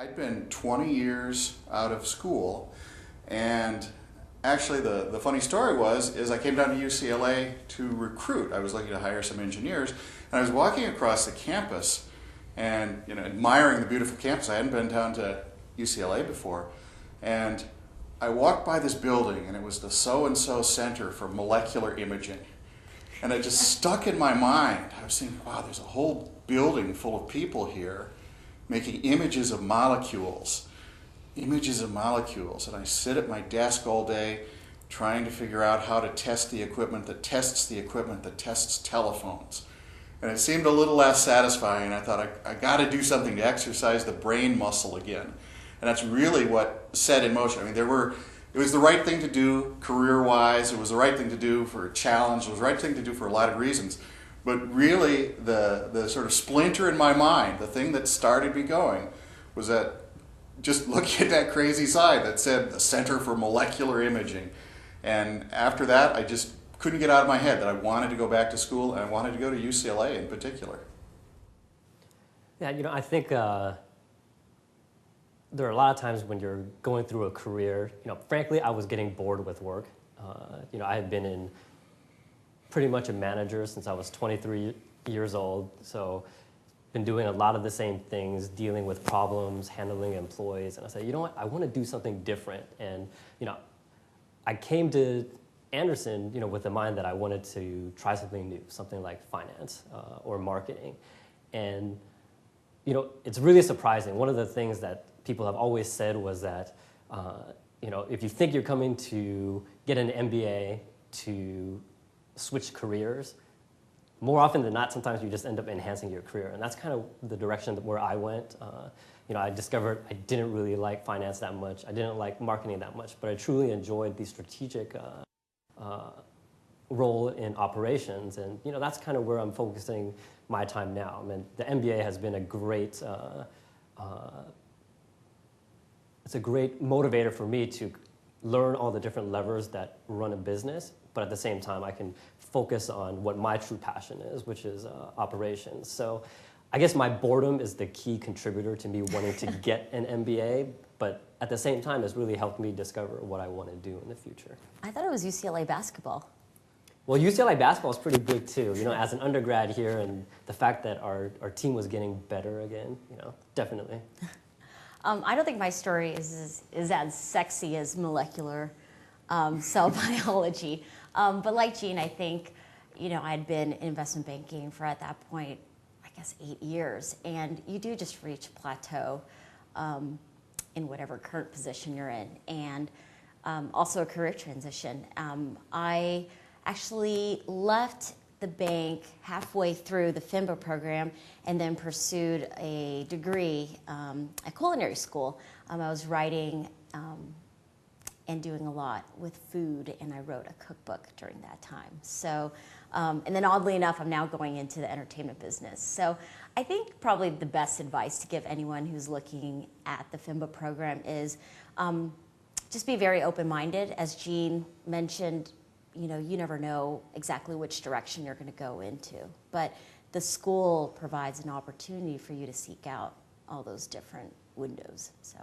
I'd been 20 years out of school, and actually the funny story is I came down to UCLA to recruit. I was looking to hire some engineers, and I was walking across the campus and admiring the beautiful campus. I hadn't been down to UCLA before, and I walked by this building, and it was the so-and-so Center for Molecular Imaging. And it just stuck in my mind. I was thinking, wow, there's a whole building full of people here making images of molecules. Images of molecules. And I sit at my desk all day trying to figure out how to test the equipment that tests telephones. And it seemed a little less satisfying. I thought, I got to do something to exercise the brain muscle again. And that's really what set in motion. I mean, it was the right thing to do career-wise. It was the right thing to do for a challenge. It was the right thing to do for a lot of reasons. But really, the sort of splinter in my mind, the thing that started me going, was that just looking at that crazy sign that said the Center for Molecular Imaging. And after that, I just couldn't get out of my head that I wanted to go back to school, and I wanted to go to UCLA in particular. Yeah, I think there are a lot of times when you're going through a career, frankly, I was getting bored with work. I had been in pretty much a manager since I was 23 years old, so been doing a lot of the same things, dealing with problems, handling employees, and I said, you know what, I want to do something different. And I came to Anderson, with the mind that I wanted to try something new, something like finance or marketing. And it's really surprising. One of the things that people have always said was that if you think you're coming to get an MBA to switch careers, more often than not, sometimes you just end up enhancing your career. And that's kind of the direction where I went. I discovered I didn't really like finance that much. I didn't like marketing that much, but I truly enjoyed the strategic role in operations. And that's kind of where I'm focusing my time now. I mean, the MBA has been a great, it's a great motivator for me to learn all the different levers that run a business, but at the same time, I can focus on what my true passion is, which is operations. So I guess my boredom is the key contributor to me wanting to get an MBA, but at the same time, it's really helped me discover what I want to do in the future. I thought it was UCLA basketball. Well, UCLA basketball is pretty big too. As an undergrad here, and the fact that our team was getting better again, definitely. I don't think my story is as sexy as molecular cell biology. But like Gene, I think, I had been in investment banking for, at that point, I guess 8 years. And you do just reach a plateau in whatever current position you're in. And also a career transition. I actually left the bank halfway through the FIMBA program and then pursued a degree at culinary school. I was writing and doing a lot with food, and I wrote a cookbook during that time. So, and then oddly enough, I'm now going into the entertainment business. So I think probably the best advice to give anyone who's looking at the FIMBA program is just be very open-minded. As Gene mentioned, you never know exactly which direction you're going to go into, but the school provides an opportunity for you to seek out all those different windows. So.